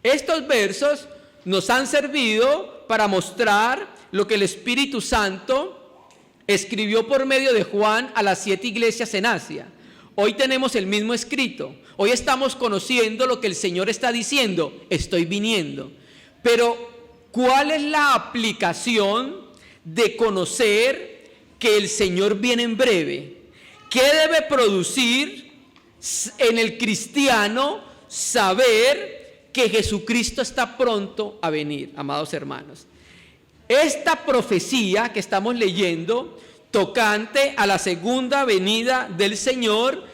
estos versos nos han servido para mostrar lo que el Espíritu Santo escribió por medio de Juan a las 7 iglesias en Asia. Hoy tenemos el mismo escrito. Hoy estamos conociendo lo que el Señor está diciendo. Estoy viniendo. Pero, ¿cuál es la aplicación de conocer que el Señor viene en breve? ¿Qué debe producir en el cristiano saber que Jesucristo está pronto a venir, amados hermanos? Esta profecía que estamos leyendo tocante a la segunda venida del Señor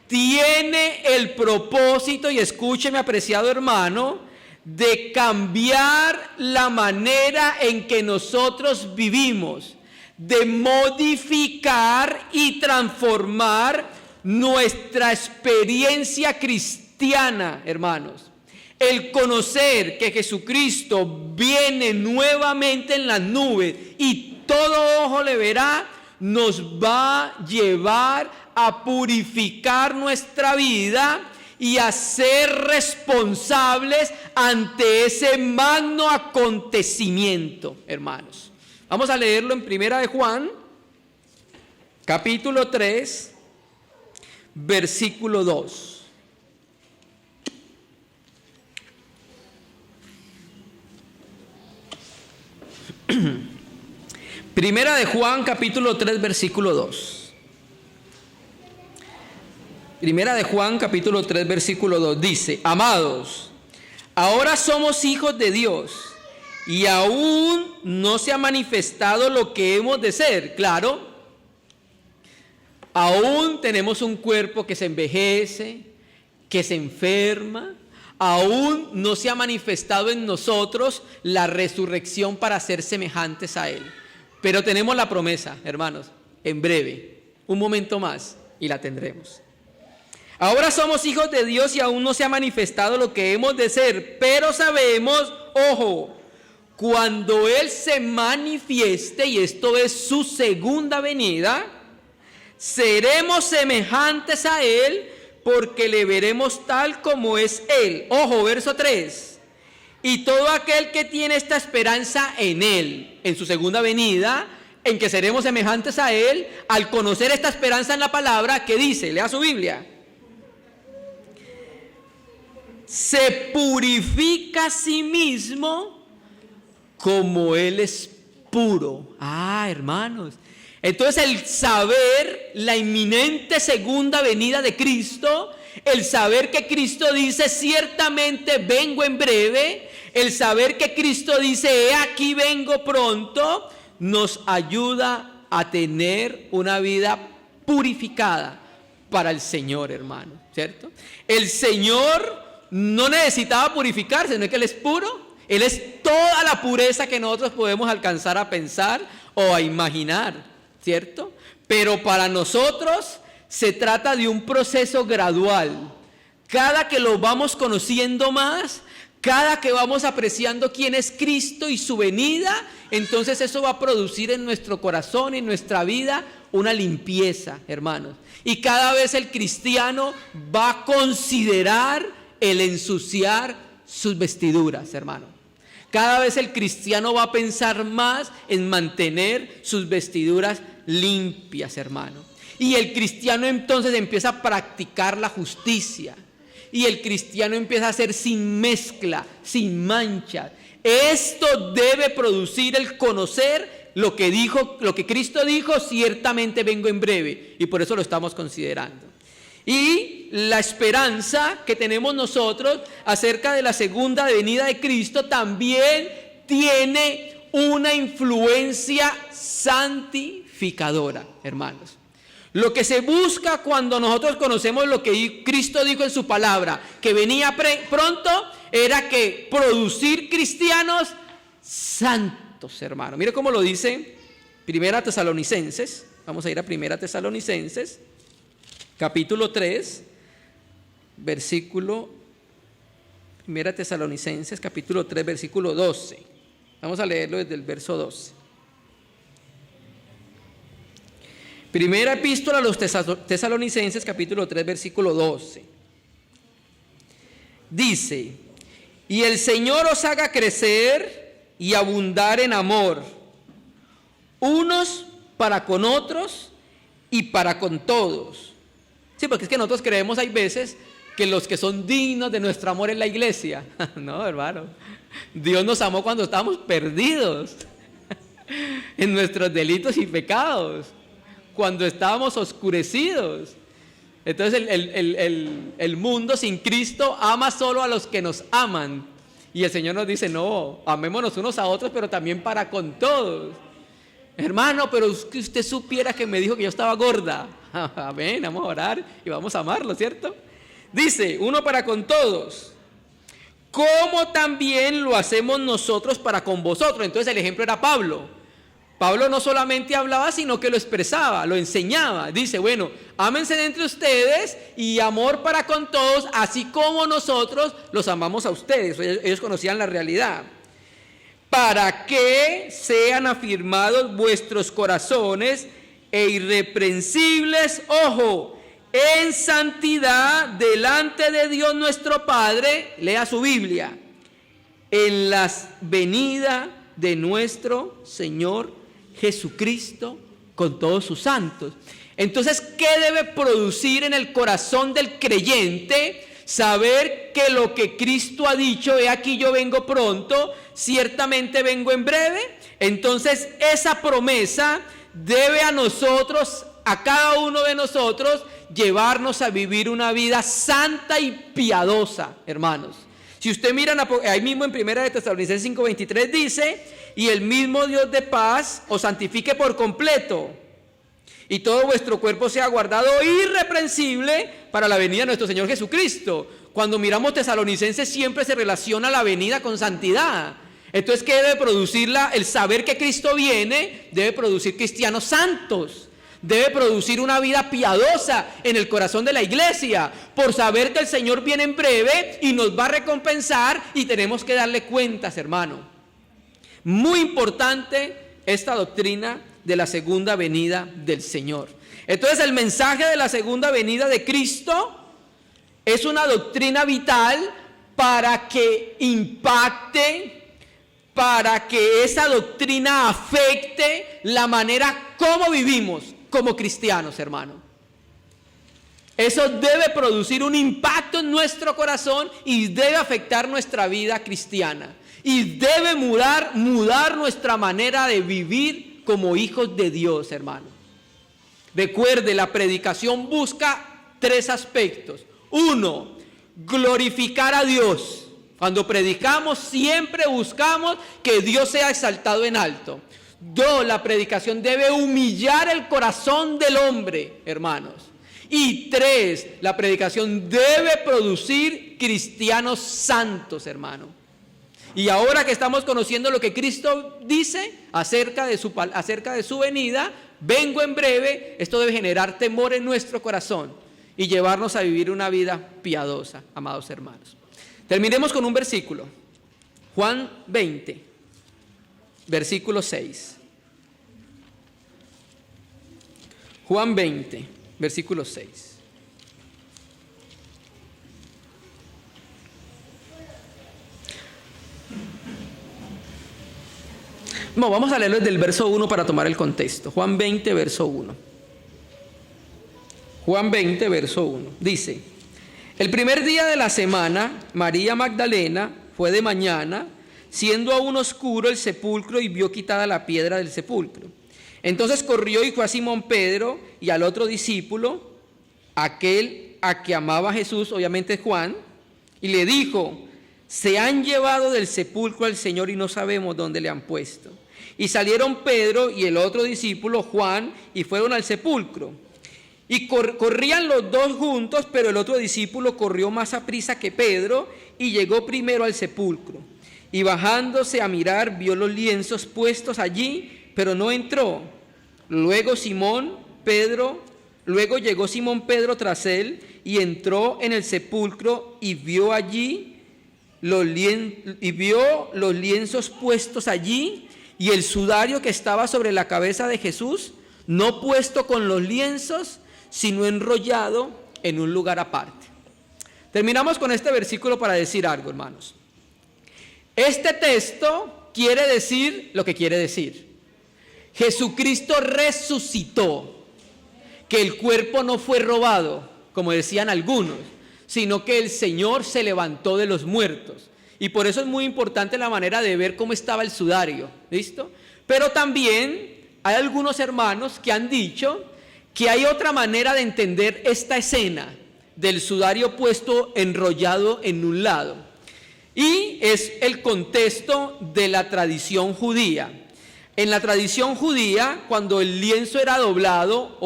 tiene el propósito, y escúcheme, apreciado hermano, de cambiar la manera en que nosotros vivimos, de modificar y transformar nuestra experiencia cristiana, hermanos. El conocer que Jesucristo viene nuevamente en las nubes y todo ojo le verá, nos va a llevar a purificar nuestra vida y a ser responsables ante ese magno acontecimiento, hermanos. Vamos a leerlo en Primera de Juan, capítulo 3, versículo 2. Primera de Juan, capítulo 3, versículo 2. Primera de Juan, capítulo 3, versículo 2, dice: amados, ahora somos hijos de Dios, y aún no se ha manifestado lo que hemos de ser. Claro, aún tenemos un cuerpo que se envejece, que se enferma. Aún no se ha manifestado en nosotros la resurrección para ser semejantes a Él. Pero tenemos la promesa, hermanos, en breve, un momento más, y la tendremos. Ahora somos hijos de Dios y aún no se ha manifestado lo que hemos de ser, pero sabemos, ojo, cuando Él se manifieste, y esto es su segunda venida, seremos semejantes a Él, porque le veremos tal como es Él. Ojo, verso 3. Y todo aquel que tiene esta esperanza en Él, en su segunda venida, en que seremos semejantes a Él, al conocer esta esperanza en la palabra, ¿qué dice? Lea su Biblia. Se purifica a sí mismo como Él es puro. Ah, hermanos. Entonces el saber la inminente segunda venida de Cristo, el saber que Cristo dice ciertamente vengo en breve, el saber que Cristo dice he aquí vengo pronto, nos ayuda a tener una vida purificada para el Señor, hermano, ¿cierto? El Señor no necesitaba purificarse, no es que Él es puro, Él es toda la pureza que nosotros podemos alcanzar a pensar o a imaginar, ¿cierto? Pero para nosotros se trata de un proceso gradual. Cada que lo vamos conociendo más, cada que vamos apreciando quién es Cristo y su venida, entonces eso va a producir en nuestro corazón, en nuestra vida, una limpieza, hermanos. Y cada vez el cristiano va a considerar el ensuciar sus vestiduras, hermano. Cada vez el cristiano va a pensar más en mantener sus vestiduras limpias, hermano. Y el cristiano entonces empieza a practicar la justicia. Y el cristiano empieza a ser sin mezcla, sin mancha. Esto debe producir el conocer lo que Cristo dijo, ciertamente vengo en breve. Y por eso lo estamos considerando. Y la esperanza que tenemos nosotros acerca de la segunda venida de Cristo también tiene una influencia santificadora, hermanos. Lo que se busca cuando nosotros conocemos lo que Cristo dijo en su palabra, que venía pronto, era que producir cristianos santos, hermanos. Mire cómo lo dice Primera Tesalonicenses. Vamos a ir a Primera Tesalonicenses, capítulo 3, versículo, Primera Tesalonicenses, capítulo 3, versículo 12. Vamos a leerlo desde el verso 12. Primera epístola a los Tesalonicenses, capítulo 3, versículo 12. Dice: y el Señor os haga crecer y abundar en amor, unos para con otros y para con todos. Sí, porque es que nosotros creemos hay veces que los que son dignos de nuestro amor es la iglesia. No, hermano. Dios nos amó cuando estábamos perdidos en nuestros delitos y pecados, cuando estábamos oscurecidos. Entonces el mundo sin Cristo ama solo a los que nos aman. Y el Señor nos dice, no, amémonos unos a otros, pero también para con todos. Hermano, pero es que usted supiera que me dijo que yo estaba gorda. Amén, vamos a orar y vamos a amarlo, ¿cierto? Dice, uno para con todos, como también lo hacemos nosotros para con vosotros. Entonces el ejemplo era Pablo. Pablo no solamente hablaba, sino que lo expresaba, lo enseñaba. Dice, bueno, ámense entre ustedes y amor para con todos, así como nosotros los amamos a ustedes. Ellos conocían la realidad. Para que sean afirmados vuestros corazones e irreprensibles, ojo, en santidad delante de Dios nuestro Padre, lea su Biblia, en la venida de nuestro Señor Jesucristo con todos sus santos. Entonces, ¿qué debe producir en el corazón del creyente? Saber que lo que Cristo ha dicho, he aquí yo vengo pronto, ciertamente vengo en breve. Entonces, esa promesa debe a nosotros, a cada uno de nosotros, llevarnos a vivir una vida santa y piadosa, hermanos. Si usted mira ahí mismo en 1 Tesalonicenses 5:23 dice, y el mismo Dios de paz os santifique por completo, y todo vuestro cuerpo sea guardado irreprensible para la venida de nuestro Señor Jesucristo. Cuando miramos Tesalonicenses siempre se relaciona la venida con santidad. Entonces, ¿qué debe producir el saber que Cristo viene? Debe producir cristianos santos. Debe producir una vida piadosa en el corazón de la iglesia, por saber que el Señor viene en breve y nos va a recompensar y tenemos que darle cuentas, hermano. Muy importante esta doctrina de la segunda venida del Señor. Entonces, el mensaje de la segunda venida de Cristo es una doctrina vital para que impacte, para que esa doctrina afecte la manera como vivimos como cristianos, hermano. Eso debe producir un impacto en nuestro corazón y debe afectar nuestra vida cristiana. Y debe mudar nuestra manera de vivir como hijos de Dios, hermano. Recuerde, la predicación busca 3 aspectos. 1, glorificar a Dios. Cuando predicamos siempre buscamos que Dios sea exaltado en alto. 2, la predicación debe humillar el corazón del hombre, hermanos. Y 3, la predicación debe producir cristianos santos, hermano. Y ahora que estamos conociendo lo que Cristo dice acerca de su venida, vengo en breve, esto debe generar temor en nuestro corazón y llevarnos a vivir una vida piadosa, amados hermanos. Terminemos con un versículo, Juan 20, versículo 6. Juan 20, versículo 6. No, vamos a leerlo desde el verso 1 para tomar el contexto. Juan 20, verso 1. Juan 20, verso 1. Dice: el primer día de la semana, María Magdalena fue de mañana, siendo aún oscuro el sepulcro, y vio quitada la piedra del sepulcro. Entonces corrió y fue a Simón Pedro y al otro discípulo, aquel a que amaba Jesús, obviamente Juan, y le dijo: se han llevado del sepulcro al Señor y no sabemos dónde le han puesto. Y salieron Pedro y el otro discípulo, Juan, y fueron al sepulcro. Y corrían los dos juntos, pero el otro discípulo corrió más aprisa que Pedro y llegó primero al sepulcro. Y bajándose a mirar, vio los lienzos puestos allí, pero no entró. Luego llegó Simón Pedro tras él y entró en el sepulcro y vio los lienzos puestos allí y el sudario que estaba sobre la cabeza de Jesús, no puesto con los lienzos, sino enrollado en un lugar aparte. Terminamos con este versículo para decir algo, hermanos. Este texto quiere decir lo que quiere decir. Jesucristo resucitó, que el cuerpo no fue robado, como decían algunos, sino que el Señor se levantó de los muertos. Y por eso es muy importante la manera de ver cómo estaba el sudario, ¿listo? Pero también hay algunos hermanos que han dicho que hay otra manera de entender esta escena del sudario puesto enrollado en un lado. Y es el contexto de la tradición judía. En la tradición judía, cuando el lienzo era doblado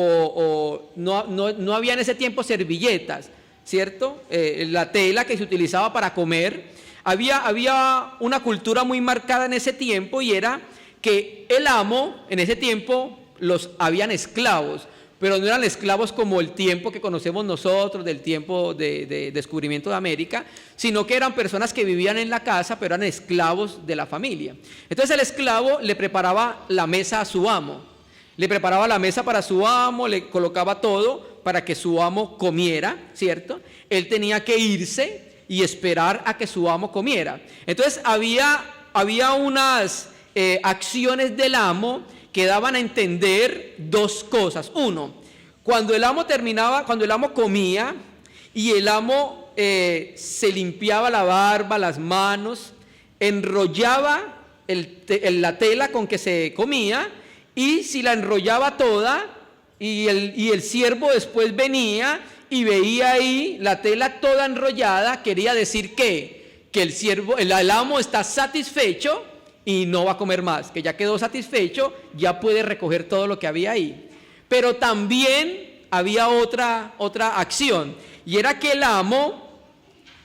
no había en ese tiempo servilletas, ¿cierto? La tela que se utilizaba para comer, había una cultura muy marcada en ese tiempo, y era que el amo, en ese tiempo habían esclavos, pero no eran esclavos como el tiempo que conocemos nosotros, del tiempo de descubrimiento de América, sino que eran personas que vivían en la casa, pero eran esclavos de la familia. Entonces el esclavo le preparaba la mesa a su amo, le preparaba la mesa para su amo, le colocaba todo para que su amo comiera, ¿cierto? Él tenía que irse y esperar a que su amo comiera. Entonces había unas acciones del amo que daban a entender dos cosas. Uno, cuando el amo comía y el amo se limpiaba la barba, las manos, enrollaba la tela con que se comía, y si la enrollaba toda, y el siervo después venía y veía ahí la tela toda enrollada, quería decir que el amo está satisfecho y no va a comer más, que ya quedó satisfecho, ya puede recoger todo lo que había ahí. Pero también había otra acción, y era que el amo,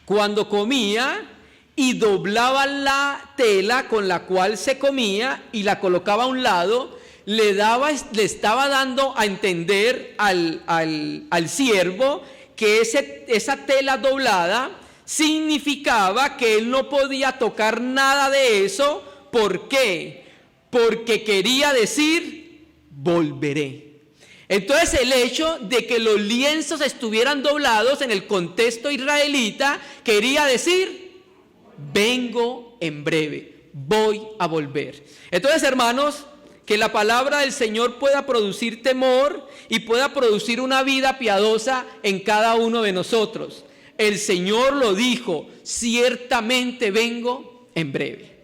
cuando comía y doblaba la tela con la cual se comía y la colocaba a un lado, le estaba dando a entender al siervo que esa tela doblada significaba que él no podía tocar nada de eso. ¿Por qué? Porque quería decir, volveré. Entonces el hecho de que los lienzos estuvieran doblados en el contexto israelita quería decir, vengo en breve, voy a volver. Entonces, hermanos, que la palabra del Señor pueda producir temor y pueda producir una vida piadosa en cada uno de nosotros. El Señor lo dijo, ciertamente vengo en breve.